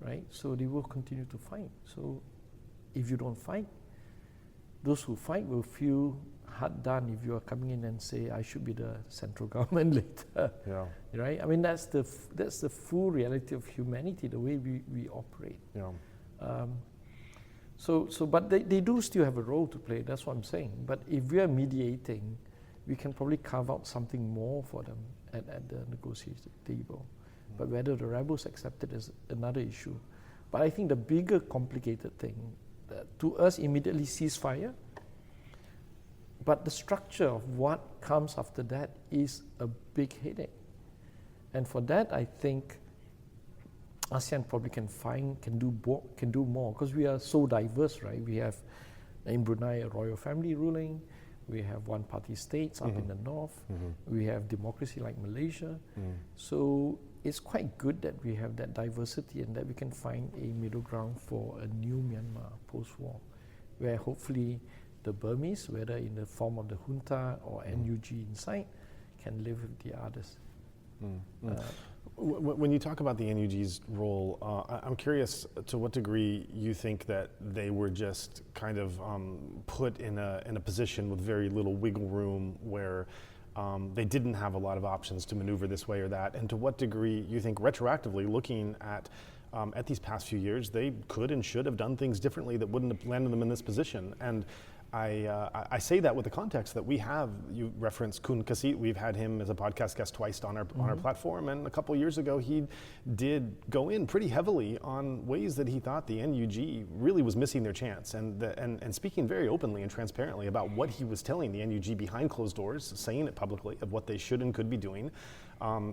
right? So they will continue to fight. So if you don't fight, those who fight will feel hard done if you are coming in and say, I should be the central government later. Yeah. Right? I mean, that's the full reality of humanity, the way we operate. Yeah. But they do still have a role to play, that's what I'm saying. But if we are mediating, we can probably carve out something more for them at the negotiation table. But whether the rebels accept it is another issue. But I think the bigger complicated thing, to us immediately ceasefire, but the structure of what comes after that is a big headache. And for that, I think ASEAN probably can do more, because we are so diverse, right? We have in Brunei a royal family ruling, we have one-party states up in the north, we have democracy like Malaysia. So it's quite good that we have that diversity and that we can find a middle ground for a new Myanmar post-war, where hopefully the Burmese, whether in the form of the Junta or NUG inside, can live with the others. When you talk about the NUG's role, I'm curious to what degree you think that they were just kind of put in a position with very little wiggle room, where They didn't have a lot of options to maneuver this way or that. And to what degree you think retroactively looking at these past few years, they could and should have done things differently that wouldn't have landed them in this position. And I say that with the context that we have, you referenced Kun Kasit, we've had him as a podcast guest twice on our platform, and a couple of years ago he did go in pretty heavily on ways that he thought the NUG really was missing their chance, and speaking very openly and transparently about what he was telling the NUG behind closed doors, saying it publicly of what they should and could be doing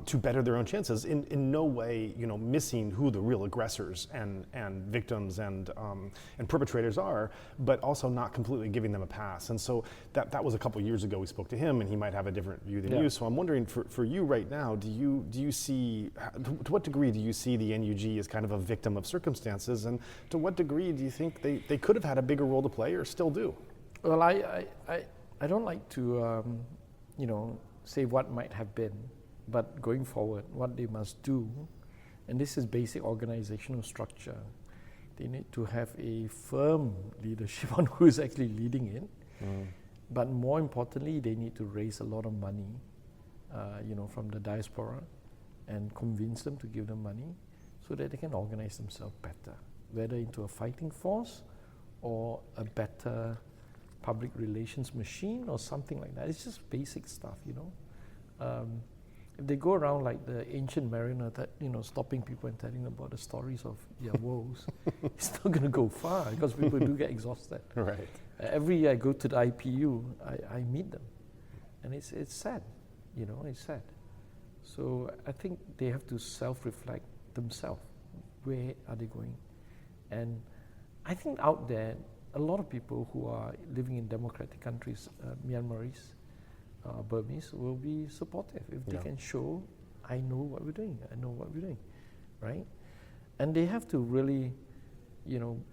to better their own chances, in no way, missing who the real aggressors and victims and perpetrators are, but also not completely giving them a pass. And so that was a couple years ago we spoke to him, and he might have a different view than you. So I'm wondering, for you right now, do you see, to what degree do you see the NUG as kind of a victim of circumstances, and to what degree do you think they could have had a bigger role to play or still do? Well, I don't like to say what might have been. But going forward, what they must do, and this is basic organizational structure, they need to have a firm leadership on who is actually leading it. But more importantly, they need to raise a lot of money, from the diaspora, and convince them to give them money so that they can organize themselves better, whether into a fighting force or a better public relations machine or something like that. It's just basic stuff, If they go around like the ancient mariner, that stopping people and telling them about the stories of their woes, it's not going to go far because people do get exhausted. Right. Every year I go to the IPU, I meet them, and it's sad, it's sad. So I think they have to self-reflect themselves. Where are they going? And I think out there, a lot of people who are living in democratic countries, Myanmaris, Burmese, will be supportive if they can show, I know what we're doing, right? And they have to really,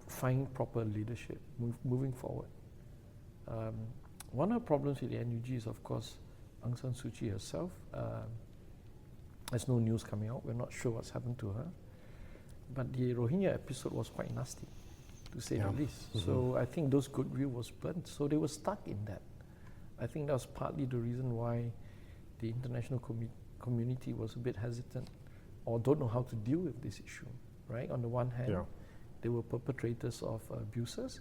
find proper leadership moving forward. One of the problems with the NUG is, of course, Aung San Suu Kyi herself. There's no news coming out. We're not sure what's happened to her. But the Rohingya episode was quite nasty, to say the least. So I think those goodwill was burnt. So they were stuck in that. I think that was partly the reason why the international community was a bit hesitant or don't know how to deal with this issue, right? On the one hand, they were perpetrators of abuses,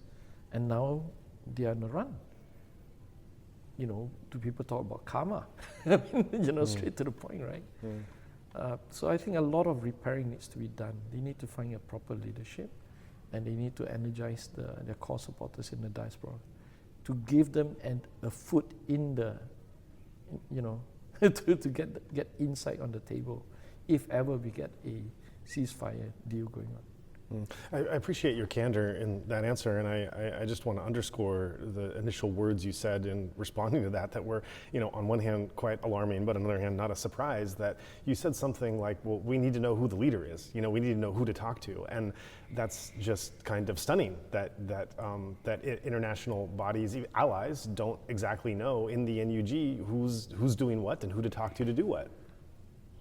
and now they are on the run. Do people talk about karma? Straight to the point, right? So I think a lot of repairing needs to be done. They need to find a proper leadership, and they need to energize their core supporters in the diaspora to give them a foot in the, to get insight on the table if ever we get a ceasefire deal going on. I appreciate your candor in that answer, and I just want to underscore the initial words you said in responding to that were, on one hand quite alarming, but on the other hand not a surprise, that you said something like, well, we need to know who the leader is, we need to know who to talk to, and that's just kind of stunning that international bodies, allies, don't exactly know in the NUG who's doing what and who to talk to do what.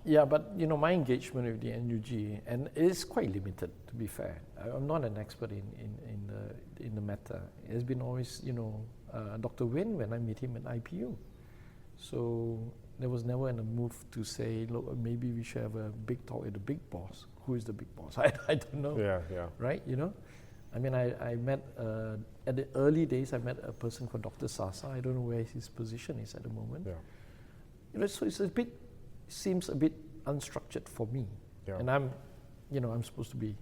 Yeah, but my engagement with the NUG, and it is quite limited, to be fair. I'm not an expert in the matter. It has been always, Dr. Win when I meet him at IPU. So there was never a move to say, look, maybe we should have a big talk with the big boss. Who is the big boss? I don't know. Yeah. Right? I mean, I met at the early days. I met a person called Dr. Sasa. I don't know where his position is at the moment. Yeah. So it's seems a bit unstructured for me. Yeah. And I'm supposed to be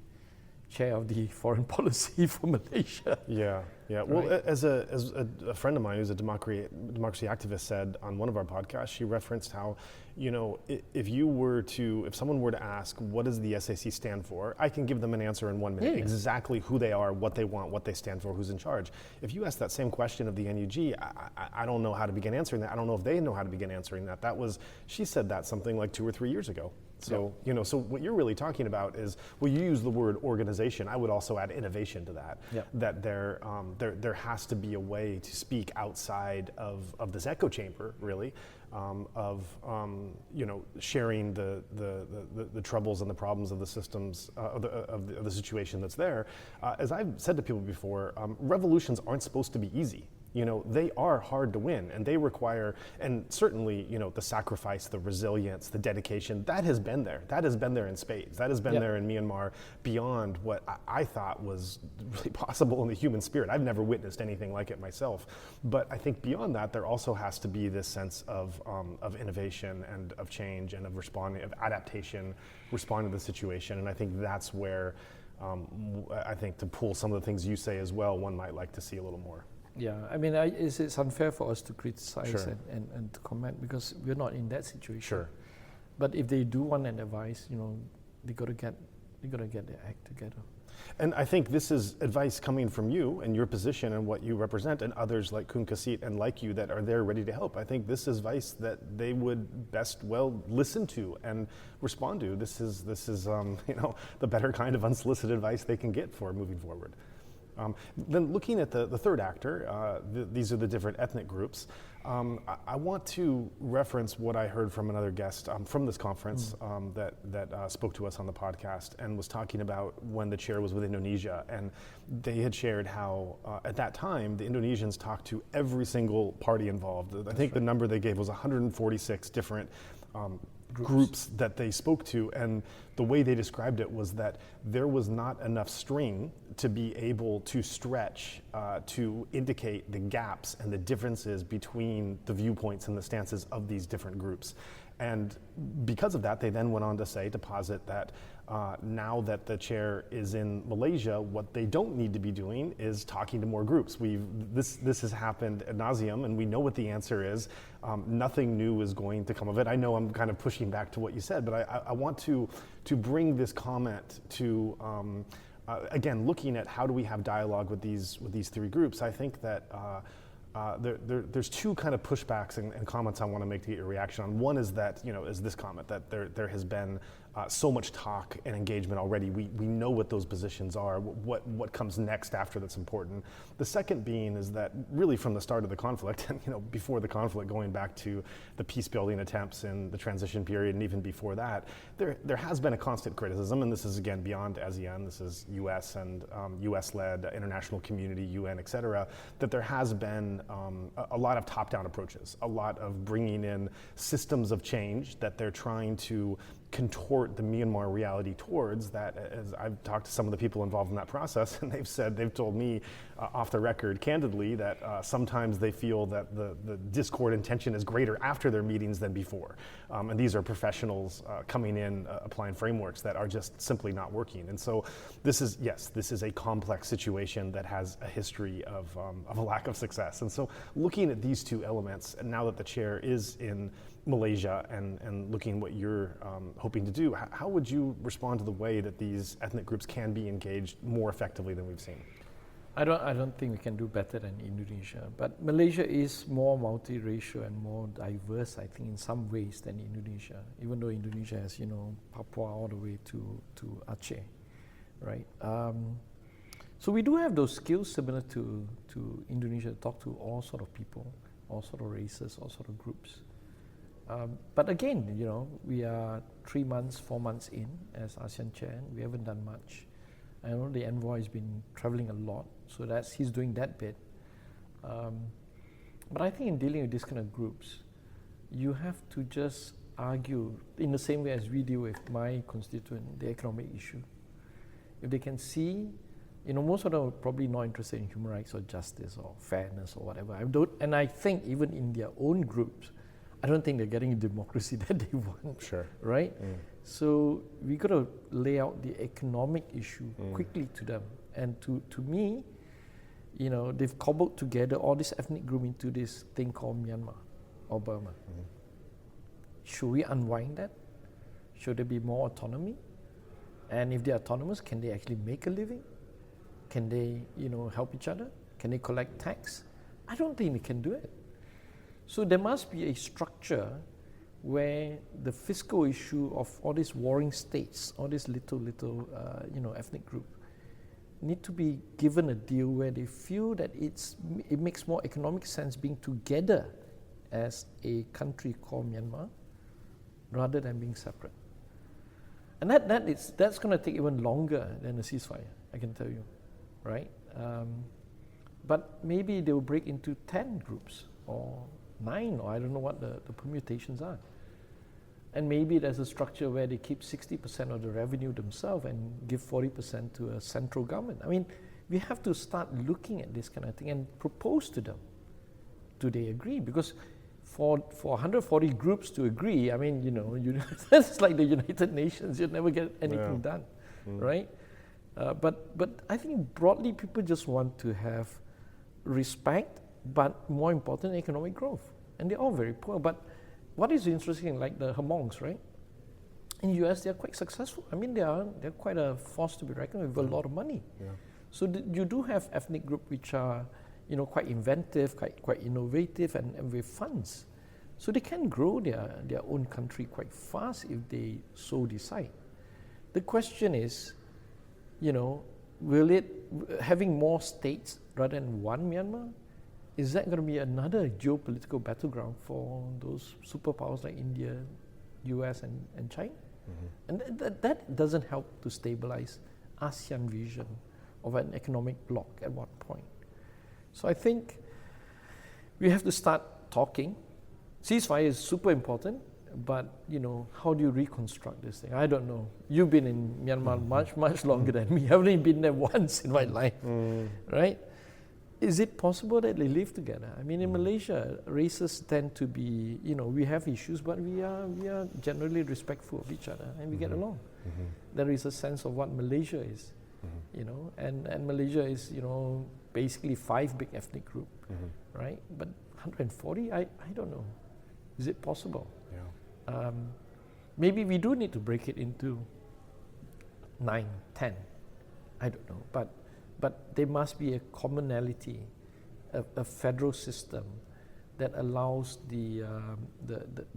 chair of the foreign policy for Malaysia. Yeah. Right? Well, as a friend of mine who's a democracy activist said on one of our podcasts, she referenced how, if someone were to ask, what does the SAC stand for? I can give them an answer in 1 minute, exactly who they are, what they want, what they stand for, who's in charge. If you ask that same question of the NUG, I don't know how to begin answering that. I don't know if they know how to begin answering that. She said that something like 2 or 3 years ago. So, so what you're really talking about is, well, you use the word organization. I would also add innovation to that. That there has to be a way to speak outside of this echo chamber, really, of sharing the troubles and the problems of the systems of the situation that's there. As I've said to people before, revolutions aren't supposed to be easy. they are hard to win, and they require, and certainly, the sacrifice, the resilience, the dedication, that has been there. That has been there in spades. That has been there in Myanmar beyond what I thought was really possible in the human spirit. I've never witnessed anything like it myself. But I think beyond that, there also has to be this sense of innovation and of change and of responding, of adaptation, responding to the situation. And I think that's where, I think to pull some of the things you say as well, one might like to see a little more. Yeah, I mean, it's unfair for us to criticize and to comment because we're not in that situation. Sure. But if they do want an advice, they got to get their act together. And I think this is advice coming from you and your position and what you represent, and others like Kun Kasit and like you that are there ready to help. I think this is advice that they would best listen to and respond to. This is the better kind of unsolicited advice they can get for moving forward. Then looking at the third actor, these are the different ethnic groups. I want to reference what I heard from another guest from this conference that spoke to us on the podcast and was talking about when the chair was with Indonesia. And they had shared how at that time the Indonesians talked to every single party involved. I think the number they gave was 146 different groups that they spoke to, and the way they described it was that there was not enough string to be able to stretch to indicate the gaps and the differences between the viewpoints and the stances of these different groups. And because of that, they then went on to say, to posit that now that the chair is in Malaysia, what they don't need to be doing is talking to more groups. This has happened ad nauseum, and we know what the answer is. Nothing new is going to come of it. I know I'm kind of pushing back to what you said, but I want to bring this comment to, again, looking at how do we have dialogue with these three groups. I think that there's two kind of pushbacks and comments I want to make to get your reaction on. One is that, is this comment that there has been so much talk and engagement already. We know what those positions are, what comes next after that's important. The second being is that really from the start of the conflict, and before the conflict, going back to the peace building attempts in the transition period and even before that, there has been a constant criticism, and this is again beyond ASEAN, this is US and US-led international community, UN, et cetera, that there has been a lot of top-down approaches, a lot of bringing in systems of change that they're trying to contort the Myanmar reality towards. That, as I've talked to some of the people involved in that process, and they've told me off the record candidly that sometimes they feel that the discord and tension is greater after their meetings than before. And these are professionals coming in, applying frameworks that are just simply not working. And so this is a complex situation that has a history of a lack of success. And so looking at these two elements, and now that the chair is in Malaysia and looking what you're hoping to do, how would you respond to the way that these ethnic groups can be engaged more effectively than we've seen? I don't think we can do better than Indonesia, but Malaysia is more multiracial and more diverse, I think, in some ways than Indonesia, even though Indonesia has, Papua all the way to Aceh, right? So we do have those skills similar to Indonesia, to talk to all sort of people, all sort of races, all sort of groups. But again, we are 3 months, 4 months in as ASEAN chair. We haven't done much. I know the envoy has been traveling a lot, so he's doing that bit. But I think in dealing with these kind of groups, you have to just argue in the same way as we deal with my constituent, the economic issue. If they can see, most of them are probably not interested in human rights or justice or fairness or whatever. And I think even in their own groups, I don't think they're getting the democracy that they want. Sure. Right? So we got to lay out the economic issue quickly to them. And to me, they've cobbled together all this ethnic group into this thing called Myanmar or Burma. Should we unwind that? Should there be more autonomy? And if they're autonomous, can they actually make a living? Can they, help each other? Can they collect tax? I don't think they can do it. So there must be a structure where the fiscal issue of all these warring states, all these little ethnic group, need to be given a deal where they feel that it makes more economic sense being together as a country called Myanmar rather than being separate. And that's going to take even longer than a ceasefire, I can tell you, right? But maybe they will break into 10 groups or 9, or I don't know what the permutations are. And maybe there's a structure where they keep 60% of the revenue themselves and give 40% to a central government. I mean, we have to start looking at this kind of thing and propose to them. Do they agree? Because for 140 groups to agree, I mean, it's like the United Nations, you'll never get anything done, right? But I think broadly people just want to have respect, but more important, economic growth. And they're all very poor. But what is interesting, like the Hmongs, right? In the US, they're quite successful. I mean, they're quite a force to be reckoned with, a lot of money. Yeah. So you do have ethnic groups which are, quite inventive, quite innovative, and with funds. So they can grow their own country quite fast if they so decide. The question is, will it, having more states rather than one Myanmar, is that going to be another geopolitical battleground for those superpowers like India, US, and China? And that doesn't help to stabilize ASEAN vision of an economic bloc at one point. So I think we have to start talking. Ceasefire is super important, but how do you reconstruct this thing? I don't know. You've been in Myanmar much longer than me. I've only been there once in my life, right? Is it possible that they live together? I mean, in Malaysia, races tend to be, we have issues, but we are generally respectful of each other and we get along. There is a sense of what Malaysia is, and Malaysia is, basically 5 big ethnic groups, right? But 140, I don't know. Is it possible? Yeah. Maybe we do need to break it into 9, 10. I don't know. But there must be a commonality, a federal system that allows the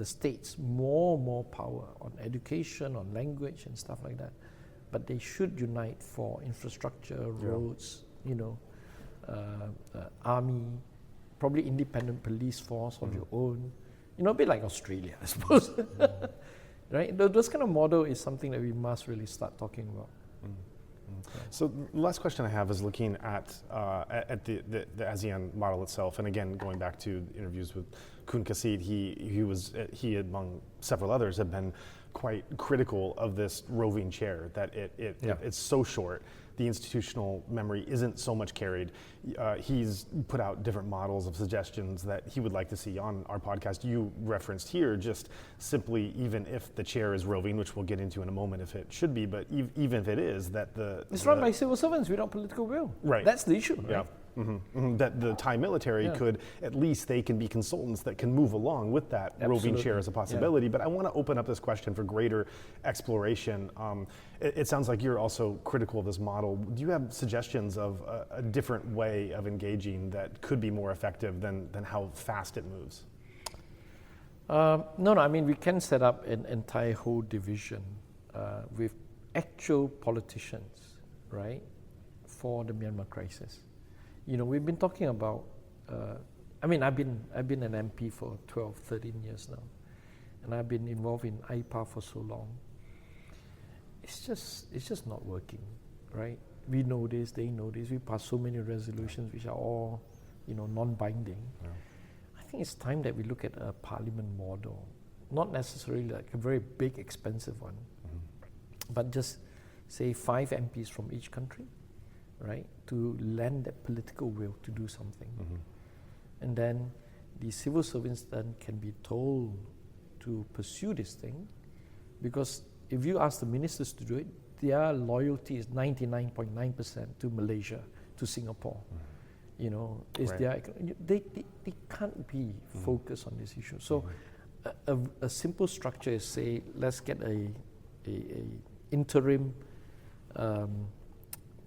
states more power on education, on language and stuff like that. But they should unite for infrastructure, roads, army, probably independent police force of your own. A bit like Australia, I suppose. Right? Those kind of model is something that we must really start talking about. So the last question I have is looking at the ASEAN model itself, and again going back to interviews with Kun Kasid, he among several others have been quite critical of this roving chair, that it's so short. The institutional memory isn't so much carried. He's put out different models of suggestions that he would like to see on our podcast. You referenced here just simply, even if the chair is roving, which we'll get into in a moment if it should be, but even if it is, that it's run by civil servants without political will. Right. That's the issue, right? Yeah. That the Thai military could, at least they can be consultants that can move along with that roving chair as a possibility. But I want to open up this question for greater exploration. It sounds like you're also critical of this model. Do you have suggestions of a different way of engaging that could be more effective than how fast it moves? No, I mean, we can set up an entire whole division with actual politicians, right, for the Myanmar crisis. We've been talking about, I've been an MP for 12, 13 years now, and I've been involved in IPA for so long. It's just not working, right? We know this, they know this, we pass so many resolutions which are all, non-binding. Yeah. I think it's time that we look at a parliament model, not necessarily like a very big, expensive one, but just say 5 MPs from each country, right, to lend that political will to do something. And then the civil servants then can be told to pursue this thing, because if you ask the ministers to do it, their loyalty is 99.9% to Malaysia, to Singapore. Is they can't be focused on this issue. So a simple structure is, say, let's get a interim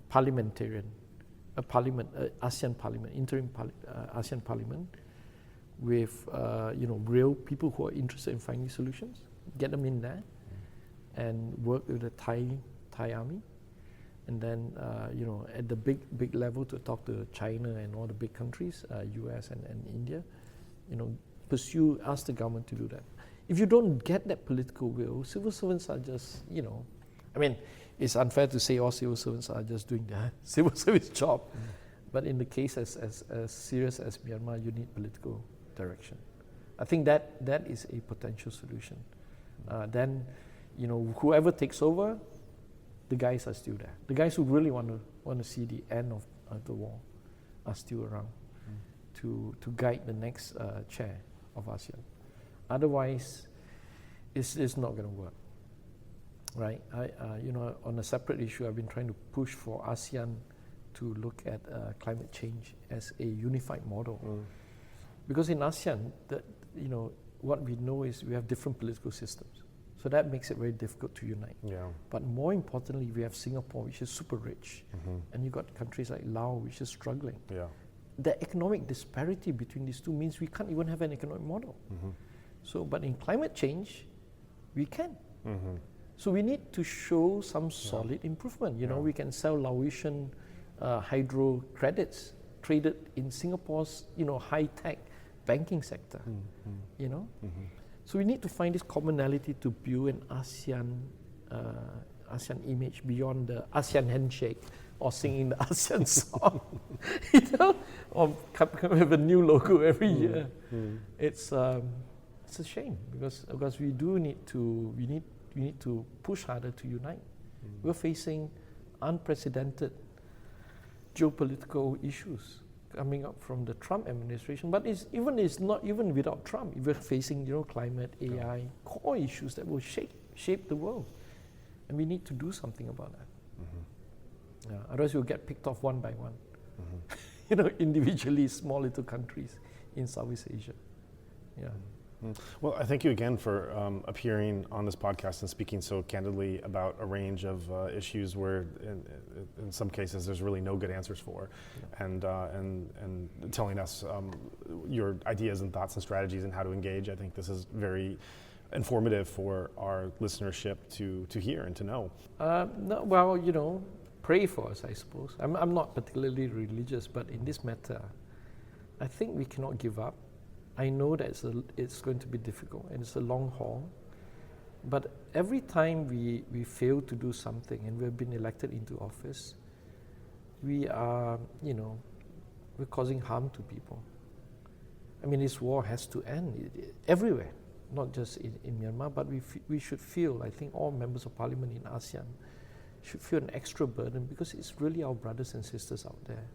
parliamentarian, ASEAN parliament, interim ASEAN parliament with real people who are interested in finding solutions. Get them in there and work with the Thai army, and then at the big level to talk to China and all the big countries, US and India, ask the government to do that. If you don't get that political will, civil servants are just, it's unfair to say all civil servants are just doing their civil service job, But in the case as serious as Myanmar, you need political direction. I think that is a potential solution. Then, whoever takes over, the guys are still there. The guys who really want to see the end of the war are still around to guide the next chair of ASEAN. Otherwise, it's not going to work, right? On a separate issue, I've been trying to push for ASEAN to look at climate change as a unified model, because in ASEAN, what we know is we have different political systems, so that makes it very difficult to unite. Yeah. But more importantly, we have Singapore, which is super rich, and you've got countries like Laos, which is struggling. Yeah. The economic disparity between these two means we can't even have an economic model. So, but in climate change, we can. So we need to show some solid improvement. We can sell Laotian hydro credits traded in Singapore's high-tech banking sector. So we need to find this commonality to build an ASEAN image beyond the ASEAN handshake or singing the ASEAN song, or come with a new logo every year. It's a shame because we need to push harder to unite. We're facing unprecedented geopolitical issues coming up from the Trump administration, but it's not even without Trump. We're facing climate, AI, core issues that will shape the world, and we need to do something about that. Otherwise, we'll get picked off one by one. Individually, small little countries in Southeast Asia. Well, I thank you again for appearing on this podcast and speaking so candidly about a range of issues where, in some cases, there's really no good answers for, and telling us your ideas and thoughts and strategies and how to engage. I think this is very informative for our listenership to hear and to know. Pray for us, I suppose. I'm not particularly religious, but in this matter, I think we cannot give up. I know that it's going to be difficult and it's a long haul, but every time we fail to do something and we've been elected into office, we are, we're causing harm to people. I mean, this war has to end everywhere, not just in Myanmar, but we should feel, I think all members of parliament in ASEAN should feel an extra burden, because it's really our brothers and sisters out there,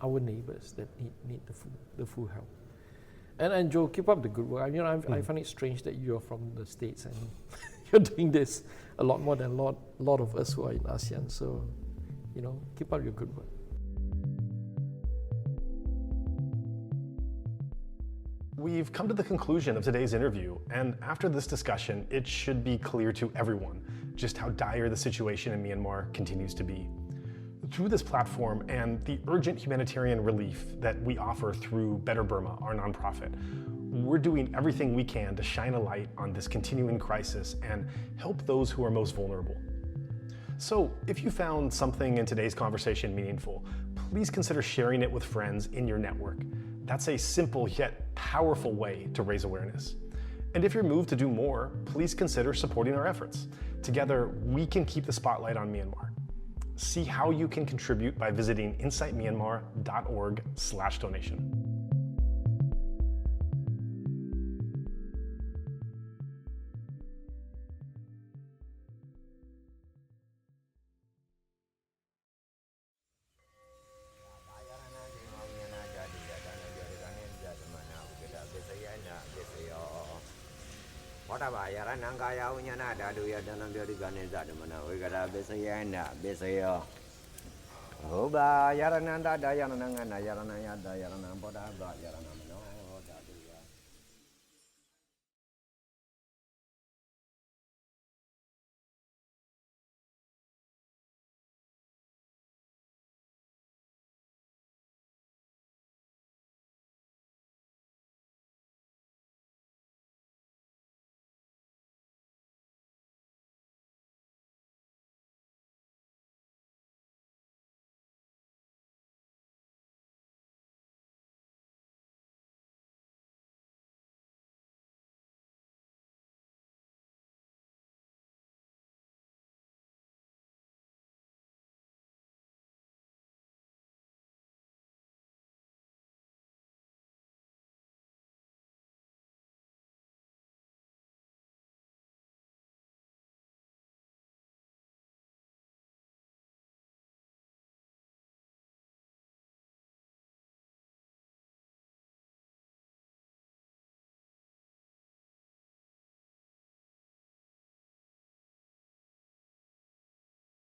our neighbors, that need the full help. And Joe, keep up the good work. I find it strange that you're from the States and you're doing this a lot more than a lot of us who are in ASEAN. So, keep up your good work. We've come to the conclusion of today's interview, and after this discussion, it should be clear to everyone just how dire the situation in Myanmar continues to be. Through this platform and the urgent humanitarian relief that we offer through Better Burma, our nonprofit, we're doing everything we can to shine a light on this continuing crisis and help those who are most vulnerable. So if you found something in today's conversation meaningful, please consider sharing it with friends in your network. That's a simple yet powerful way to raise awareness. And if you're moved to do more, please consider supporting our efforts. Together, we can keep the spotlight on Myanmar. See how you can contribute by visiting insightmyanmar.org/donation. Oba yarananda dayananga yaranaya dayanam boda ba yaranam